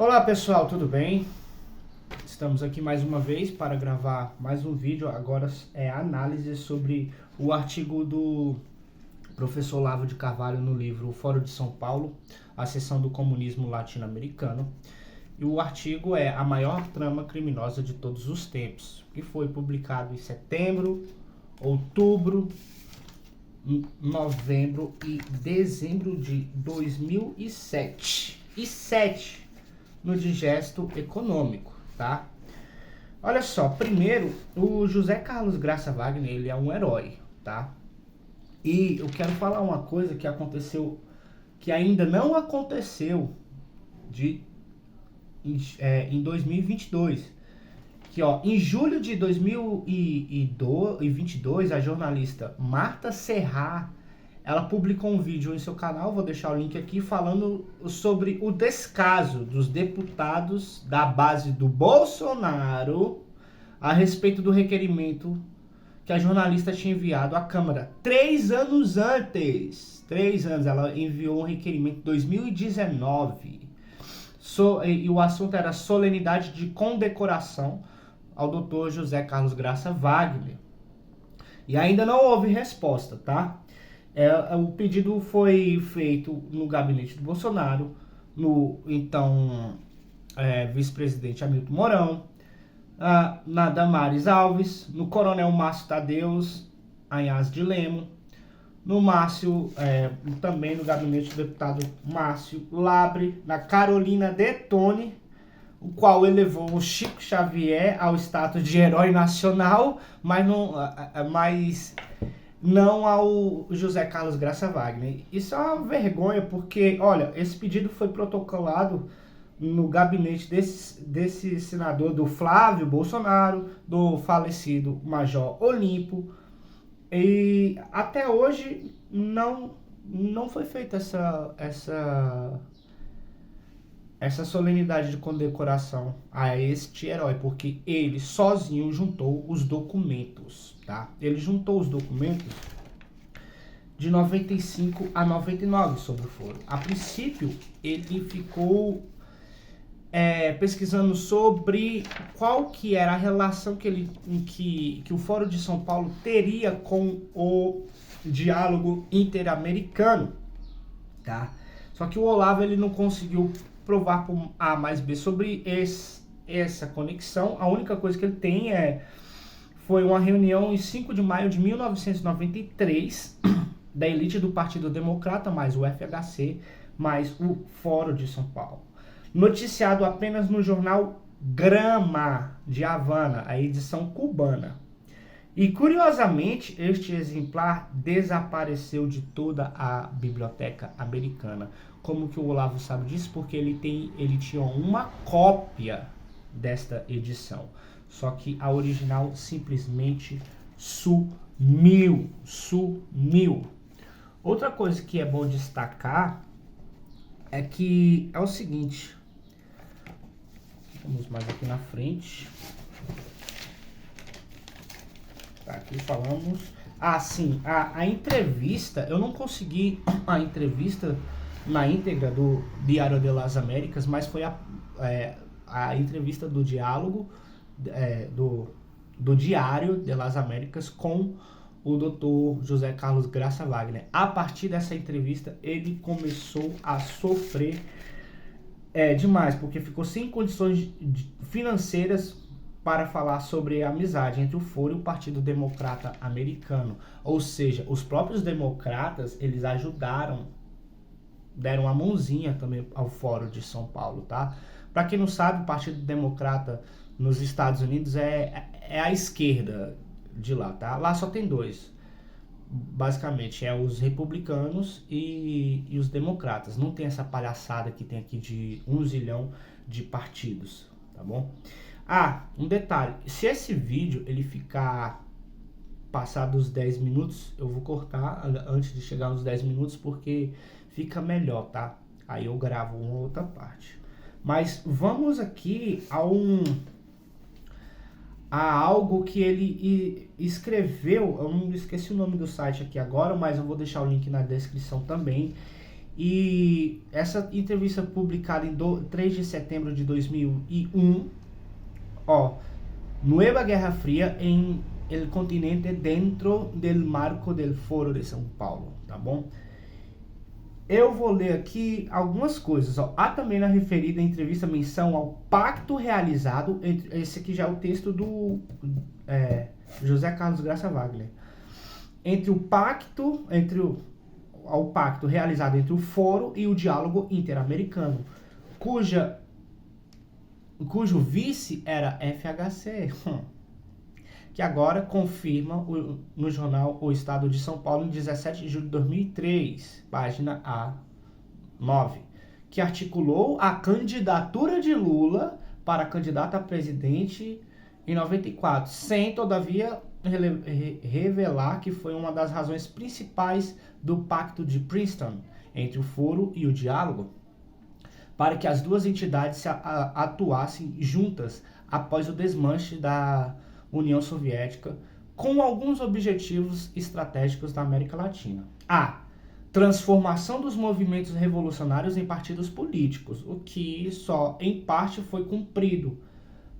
Olá pessoal, tudo bem? Estamos aqui mais uma vez para gravar mais um vídeo. Agora é a análise sobre o artigo do professor Olavo de Carvalho no livro O Fórum de São Paulo, a seção do comunismo latino-americano. E o artigo é A Maior Trama Criminosa de Todos os Tempos, que foi publicado em setembro, outubro, novembro e dezembro de 2007. No Digesto Econômico, tá? Olha só, primeiro, o José Carlos Graça Wagner, ele é um herói, tá? E eu quero falar uma coisa que aconteceu, que ainda não aconteceu em 2022. Que, ó, em julho de 2022, a jornalista Marta Serra, ela publicou um vídeo em seu canal, vou deixar o link aqui, falando sobre o descaso dos deputados da base do Bolsonaro a respeito do requerimento que a jornalista tinha enviado à Câmara 3 anos antes. 3 anos, ela enviou um requerimento em 2019. E o assunto era solenidade de condecoração ao Dr. José Carlos Graça Wagner. E ainda não houve resposta, tá? O pedido foi feito no gabinete do Bolsonaro, no então vice-presidente Hamilton Mourão, na Damares Alves, no coronel Márcio Tadeus Anhas de Lemos, no Márcio, também no gabinete do deputado Márcio Labre, na Carolina Detone, o qual elevou o Chico Xavier ao status de herói nacional, mas não ao José Carlos Graça Wagner. Isso é uma vergonha, porque, olha, esse pedido foi protocolado no gabinete desse senador, do Flávio Bolsonaro, do falecido Major Olímpio, e até hoje não foi feita essa solenidade de condecoração a este herói, porque ele sozinho juntou os documentos, tá? Ele juntou os documentos de 95 a 99 sobre o foro. A princípio, ele ficou pesquisando sobre qual que era a relação que o Fórum de São Paulo teria com o diálogo interamericano, tá? Só que o Olavo, ele não conseguiu provar por A mais B sobre essa conexão. A única coisa que ele tem foi uma reunião em 5 de maio de 1993 da elite do Partido Democrata, mais o FHC, mais o Fórum de São Paulo. Noticiado apenas no jornal Grama de Havana, a edição cubana. E, curiosamente, este exemplar desapareceu de toda a biblioteca americana. Como que o Olavo sabe disso? Porque ele tinha uma cópia desta edição. Só que a original simplesmente sumiu. Outra coisa que é bom destacar é que é o seguinte. Vamos mais aqui na frente. Aqui falamos. Sim, a entrevista, eu não consegui a entrevista na íntegra do Diário de las Américas, mas foi a entrevista do diálogo do Diário de las Américas com o Dr. José Carlos Graça Wagner. A partir dessa entrevista, ele começou a sofrer demais, porque ficou sem condições financeiras para falar sobre a amizade entre o Foro e o Partido Democrata Americano. Ou seja, os próprios democratas, eles deram a mãozinha também ao Fórum de São Paulo, tá? Para quem não sabe, o Partido Democrata nos Estados Unidos é a esquerda de lá, tá? Lá só tem dois, basicamente, os republicanos e os democratas. Não tem essa palhaçada que tem aqui de 1 zilhão de partidos, tá bom? Um detalhe, se esse vídeo ele ficar passado os 10 minutos, eu vou cortar antes de chegar nos 10 minutos, porque fica melhor, tá? Aí eu gravo uma outra parte. Mas vamos aqui a algo que ele escreveu. Eu não esqueci o nome do site aqui agora, mas eu vou deixar o link na descrição também. E essa entrevista publicada em 3 de setembro de 2001, ó, Nueva Guerra Fria en el continente dentro del marco del Foro de São Paulo, tá bom? Eu vou ler aqui algumas coisas, ó. Há também na referida entrevista menção ao pacto realizado, esse aqui já é o texto do José Carlos Graça Wagner, ao pacto realizado entre o Foro e o Diálogo Interamericano, cujo vice era FHC, que agora confirma no jornal O Estado de São Paulo, em 17 de julho de 2003, página A9, que articulou a candidatura de Lula para candidato a presidente em 94, sem, todavia, revelar que foi uma das razões principais do Pacto de Princeton entre o Foro e o Diálogo, para que as duas entidades atuassem juntas após o desmanche da União Soviética, com alguns objetivos estratégicos da América Latina. A. Transformação dos movimentos revolucionários em partidos políticos, o que só em parte foi cumprido,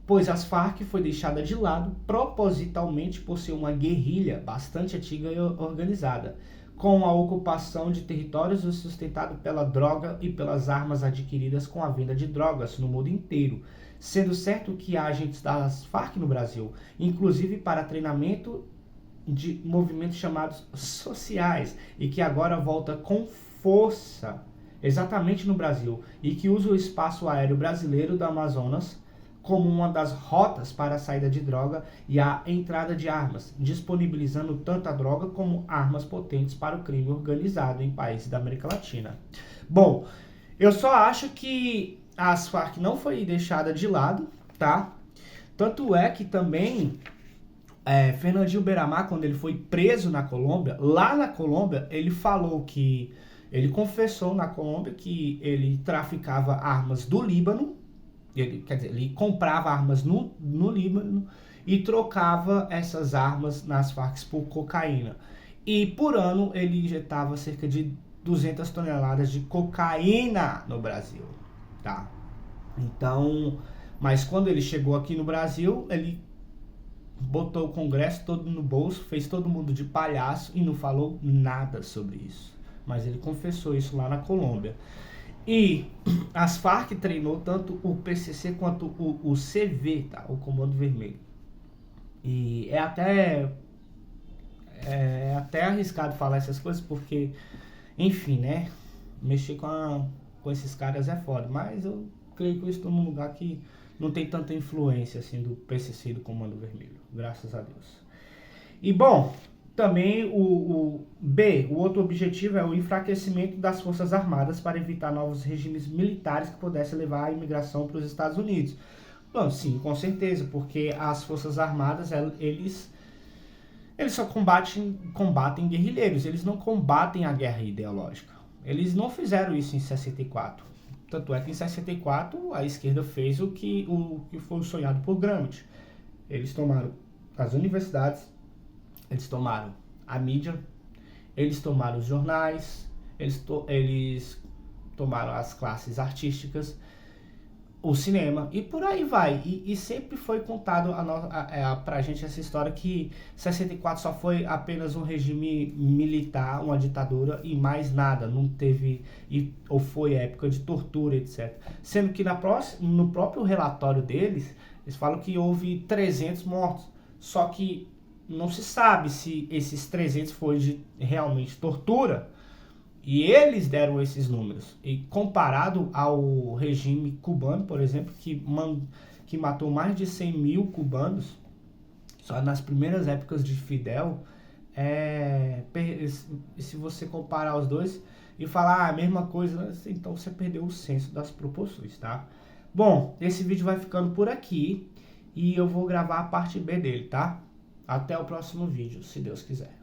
pois as Farc foi deixada de lado propositalmente por ser uma guerrilha bastante antiga e organizada, com a ocupação de territórios sustentado pela droga e pelas armas adquiridas com a venda de drogas no mundo inteiro, sendo certo que há agentes das Farc no Brasil, inclusive para treinamento de movimentos chamados sociais, e que agora volta com força exatamente no Brasil, e que usa o espaço aéreo brasileiro do Amazonas como uma das rotas para a saída de droga e a entrada de armas, disponibilizando tanto a droga como armas potentes para o crime organizado em países da América Latina. Bom, eu só acho que as Farc não foi deixada de lado, tá? Tanto é que também Fernandinho Beiramar, quando ele foi preso na Colômbia, lá na Colômbia, ele falou que, ele confessou na Colômbia que ele traficava armas do Líbano, ele comprava armas no Líbano e trocava essas armas nas Farc por cocaína. E por ano ele injetava cerca de 200 toneladas de cocaína no Brasil, tá? Então, mas quando ele chegou aqui no Brasil, ele botou o Congresso todo no bolso, fez todo mundo de palhaço e não falou nada sobre isso. Mas ele confessou isso lá na Colômbia. E as Farc treinou tanto o PCC quanto o CV, tá? O Comando Vermelho. E é até arriscado falar essas coisas, porque, enfim, né? Mexer com esses caras é foda. Mas eu creio que eu estou num lugar que não tem tanta influência assim do PCC e do Comando Vermelho. Graças a Deus. E bom, também o outro objetivo é o enfraquecimento das Forças Armadas para evitar novos regimes militares que pudessem levar a imigração para os Estados Unidos. Bom, sim, com certeza, porque as Forças Armadas, eles só combatem guerrilheiros, eles não combatem a guerra ideológica. Eles não fizeram isso em 64. Tanto é que em 64 a esquerda fez o que foi sonhado por Gramsci. Eles tomaram as universidades, eles tomaram a mídia, eles tomaram os jornais, eles tomaram as classes artísticas, o cinema e por aí vai. E sempre foi contado pra gente essa história que 64 só foi apenas um regime militar, uma ditadura e mais nada, não teve, ou foi época de tortura, etc. Sendo que no próprio relatório deles, eles falam que houve 300 mortos, só que não se sabe se esses 300 foi de realmente tortura, e eles deram esses números. E comparado ao regime cubano, por exemplo, que matou mais de 100 mil cubanos, só nas primeiras épocas de Fidel, se você comparar os dois e falar a mesma coisa, então você perdeu o senso das proporções, tá? Bom, esse vídeo vai ficando por aqui e eu vou gravar a parte B dele, tá? Até o próximo vídeo, se Deus quiser.